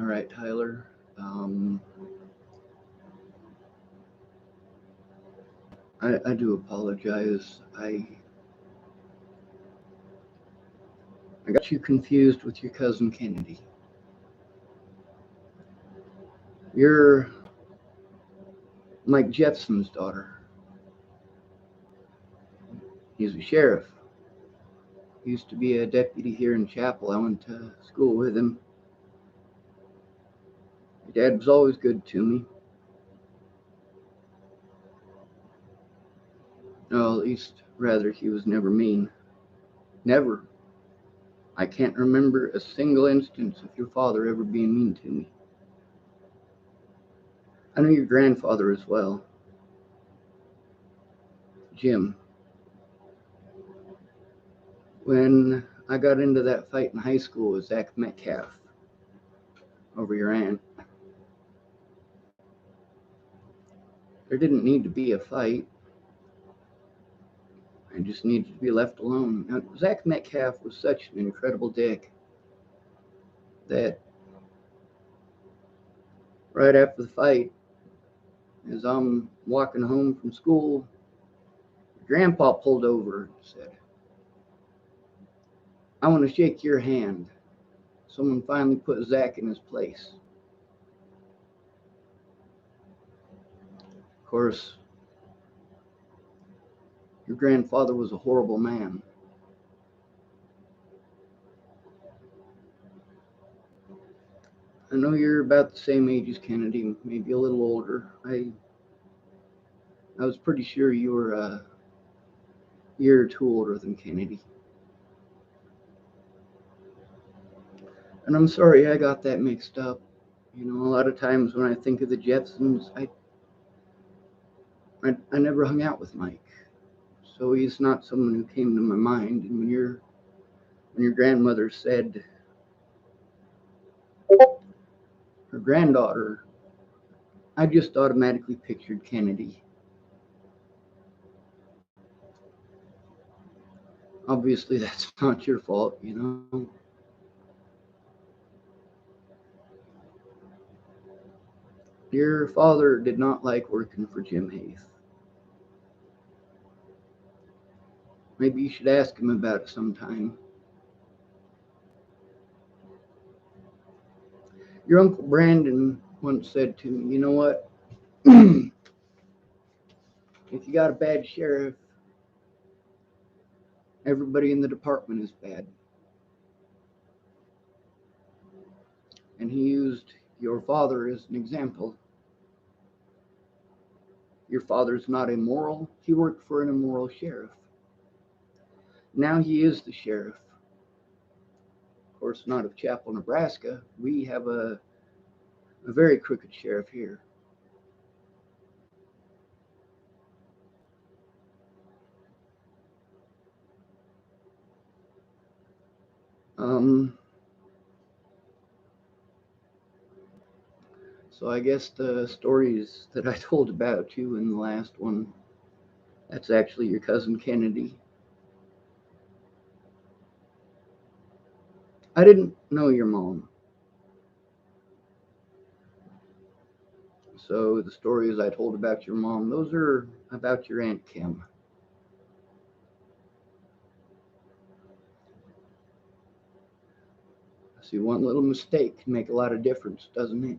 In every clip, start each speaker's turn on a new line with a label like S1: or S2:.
S1: right, Tyler. Um, I do apologize. I got you confused with your cousin Kennedy. You're Mike Jepsen's daughter. He's a sheriff. He used to be a deputy here in Chapel. I went to school with him. Your dad was always good to me. Well, at least, rather, he was never mean. Never. I can't remember a single instance of your father ever being mean to me. I know your grandfather as well, Jim. When I got into that fight in high school with Zach Metcalf over your aunt, there didn't need to be a fight. I just needed to be left alone. Now, Zach Metcalf was such an incredible dick that right after the fight, as I'm walking home from school, Grandpa pulled over and said, "I want to shake your hand." Someone finally put Zach in his place. Of course, your grandfather was a horrible man. I know you're about the same age as Kennedy, maybe a little older. I was pretty sure you were a year or two older than Kennedy. And I'm sorry I got that mixed up. You know, a lot of times when I think of the Jepsons, I never hung out with Mike. So he's not someone who came to my mind. And when your grandmother said her granddaughter, I just automatically pictured Kennedy. Obviously, that's not your fault, you know. Your father did not like working for Jim Heath. Maybe you should ask him about it sometime. Your Uncle Brandon once said to me, "You know what? If you got a bad sheriff, everybody in the department is bad." And he used your father as an example. Your father's not immoral. He worked for an immoral sheriff. Now he is the sheriff. Of course, not of Chapel, Nebraska. We have a very crooked sheriff here. Um, so I guess the stories that I told about you in the last one, that's actually your cousin Kennedy. I didn't know your mom. So the stories I told about your mom, those are about your Aunt Kim. See, one little mistake can make a lot of difference, doesn't it?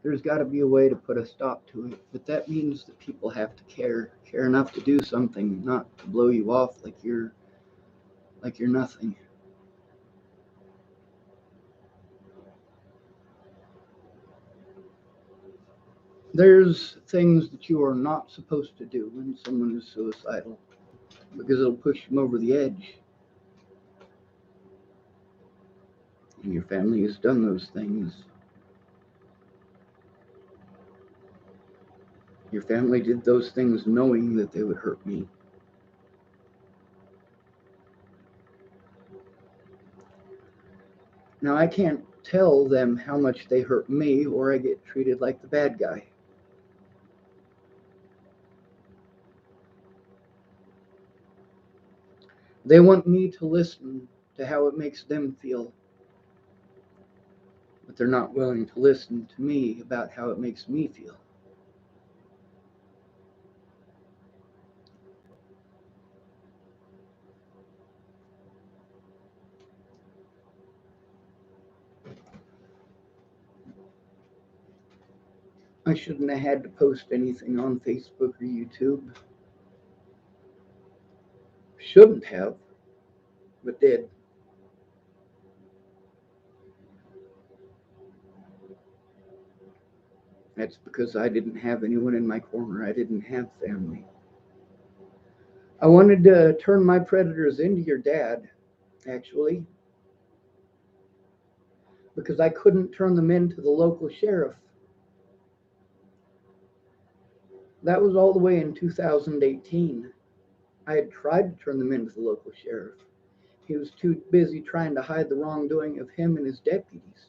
S1: There's got to be a way to put a stop to it, but that means that people have to care enough to do something, not to blow you off like you're nothing. There's things that you are not supposed to do when someone is suicidal because it'll push them over the edge. And your family has done those things. Your family did those things knowing that they would hurt me. Now, I can't tell them how much they hurt me, or I get treated like the bad guy. They want me to listen to how it makes them feel, but they're not willing to listen to me about how it makes me feel. I shouldn't have had to post anything on Facebook or YouTube. Shouldn't have, but did. That's because I didn't have anyone in my corner. I didn't have family. I wanted to turn my predators into your dad, actually, because I couldn't turn them into the local sheriff. That was all the way in 2018. I had tried to turn them into the local sheriff. He was too busy trying to hide the wrongdoing of him and his deputies.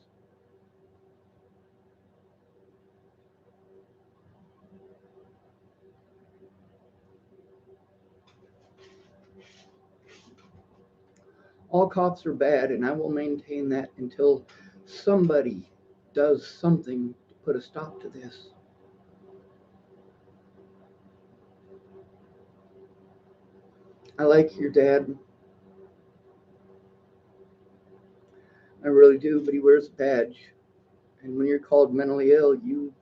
S1: All cops are bad, and I will maintain that until somebody does something to put a stop to this. I like your dad. I really do, but he wears a badge. And when you're called mentally ill, you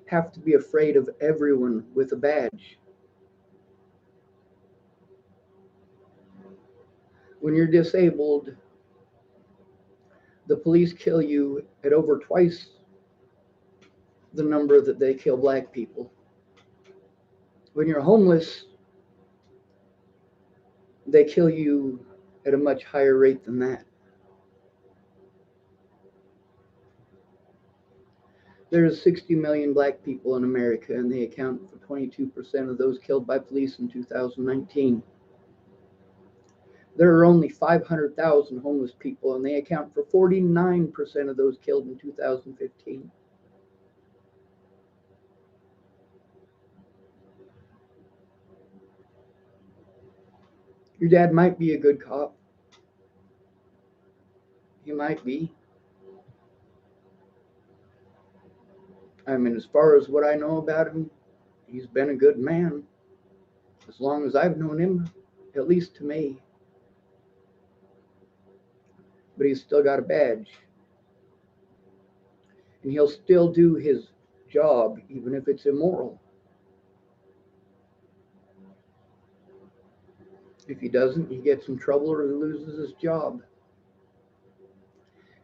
S1: have to be afraid of everyone with a badge. When you're disabled, the police kill you at over twice the number that they kill black people. When you're homeless, they kill you at a much higher rate than that. There's 60 million black people in America, and they account for 22% of those killed by police in 2019. There are only 500,000 homeless people, and they account for 49% of those killed in 2015. Your dad might be a good cop. He might be. I mean, as far as what I know about him, he's been a good man as long as I've known him, at least to me. But he's still got a badge. And he'll still do his job, even if it's immoral. If he doesn't, he gets in trouble or he loses his job.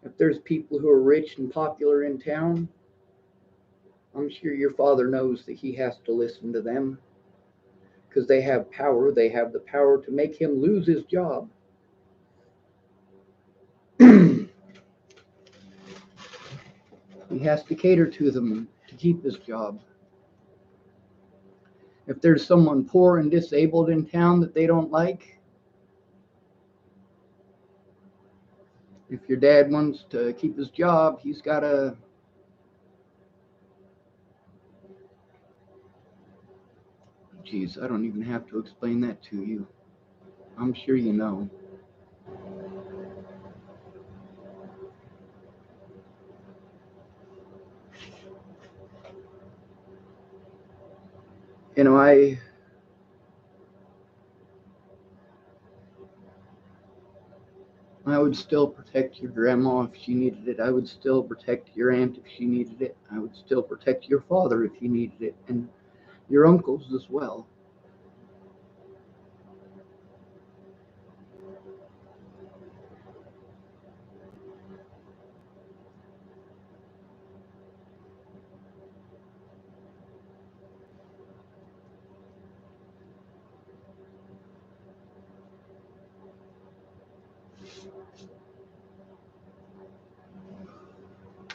S1: If there's people who are rich and popular in town, I'm sure your father knows that he has to listen to them because they have power. They have the power to make him lose his job. He has to cater to them to keep his job. If there's someone poor and disabled in town that they don't like, if your dad wants to keep his job, he's got to. Geez, I don't even have to explain that to you. I'm sure you know. You know, I would still protect your grandma if she needed it. I would still protect your aunt if she needed it. I would still protect your father if he needed it, and your uncles as well.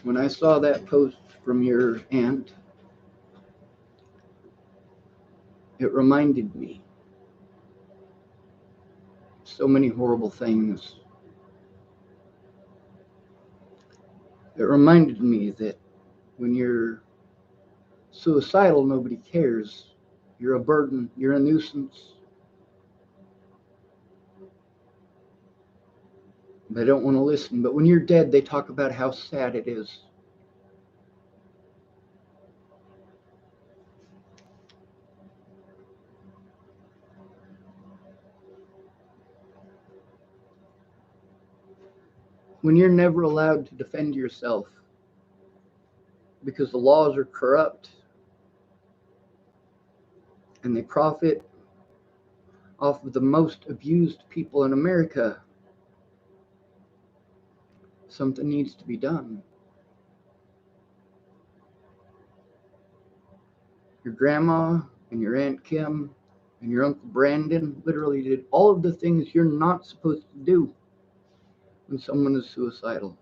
S1: When I saw that post from your aunt, it reminded me so many horrible things. It reminded me that when you're suicidal, nobody cares. You're a burden, you're a nuisance. They don't want to listen. But when you're dead, they talk about how sad it is. When you're never allowed to defend yourself because the laws are corrupt and they profit off of the most abused people in America, something needs to be done. Your grandma and your Aunt Kim and your Uncle Brandon literally did all of the things you're not supposed to do when someone is suicidal.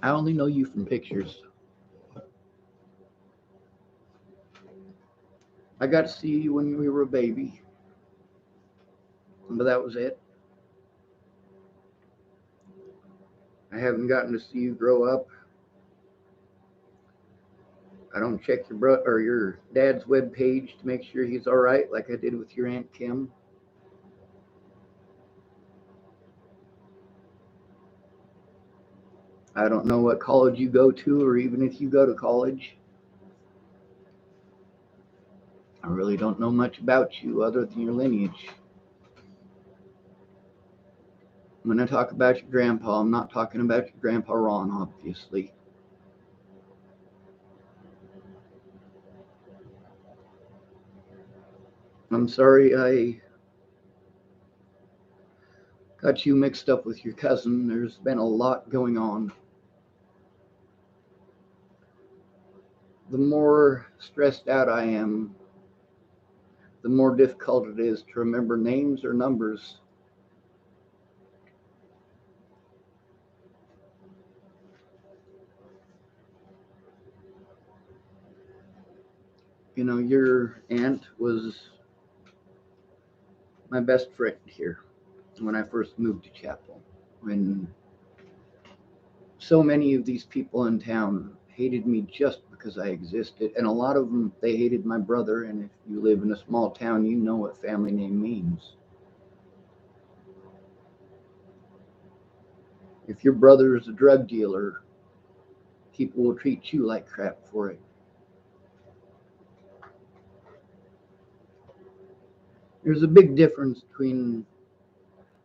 S1: I only know you from pictures. I got to see you when we were a baby, but that was it. I haven't gotten to see you grow up. I don't check your dad's web page to make sure he's all right, like I did with your Aunt Kim. I don't know what college you go to, or even if you go to college. I really don't know much about you other than your lineage. When I talk about your grandpa, I'm not talking about your grandpa Ron, obviously. I'm sorry I got you mixed up with your cousin. There's been a lot going on. The more stressed out I am, the more difficult it is to remember names or numbers. You know, your aunt was my best friend here when I first moved to Chapel. When so many of these people in town hated me just because I existed, and a lot of them, they hated my brother. And if you live in a small town, you know what family name means. If your brother is a drug dealer, people will treat you like crap for it. There's a big difference between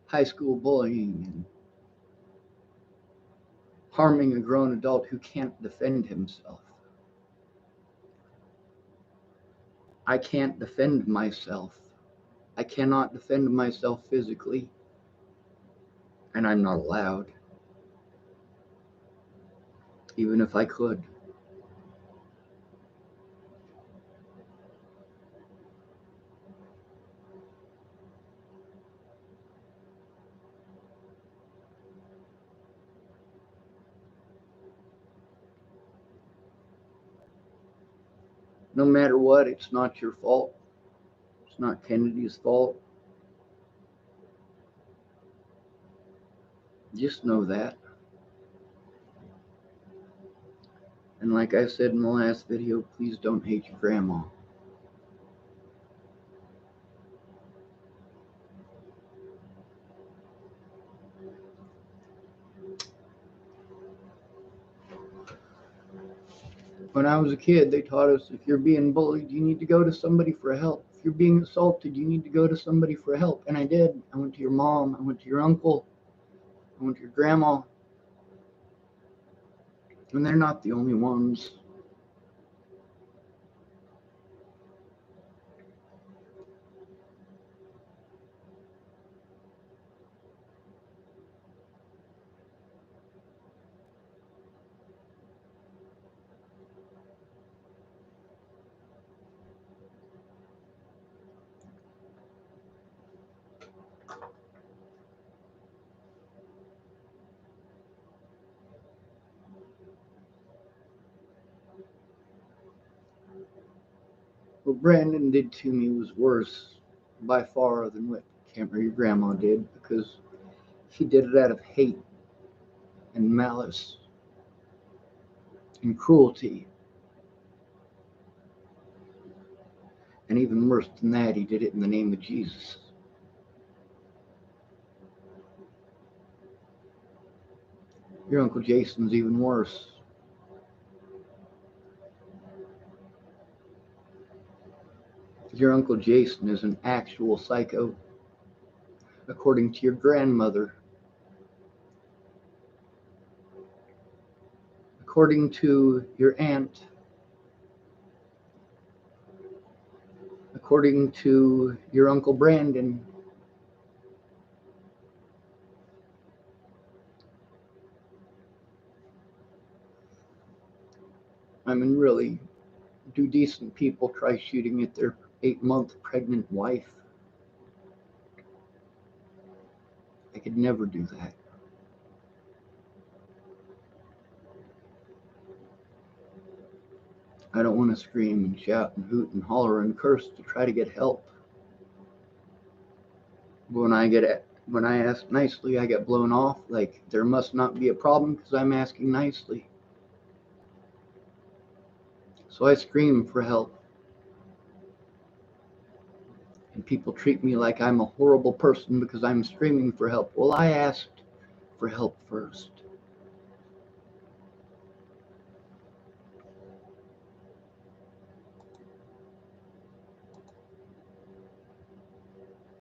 S1: high school bullying and harming a grown adult who can't defend himself. I can't defend myself. I cannot defend myself physically, and I'm not allowed, even if I could. No matter what, it's not your fault. It's not Kennedy's fault. Just know that. And like I said in the last video, please don't hate your grandma. When I was a kid, they taught us if you're being bullied, you need to go to somebody for help. If you're being assaulted, you need to go to somebody for help. And I did. I went to your mom. I went to your uncle. I went to your grandma. And they're not the only ones. What Brandon did to me was worse by far than what your grandma did, because he did it out of hate and malice and cruelty. And even worse than that, he did it in the name of Jesus. Your Uncle Jason's even worse. Your Uncle Jason is an actual psycho, according to your grandmother. According to your aunt. According to your Uncle Brandon. I mean, really, do decent people try shooting at their 8-month pregnant wife? I could never do that. I don't want to scream and shout and hoot and holler and curse to try to get help. But when I ask nicely, I get blown off like there must not be a problem because I'm asking nicely. So I scream for help. And people treat me like I'm a horrible person because I'm screaming for help. Well, I asked for help first.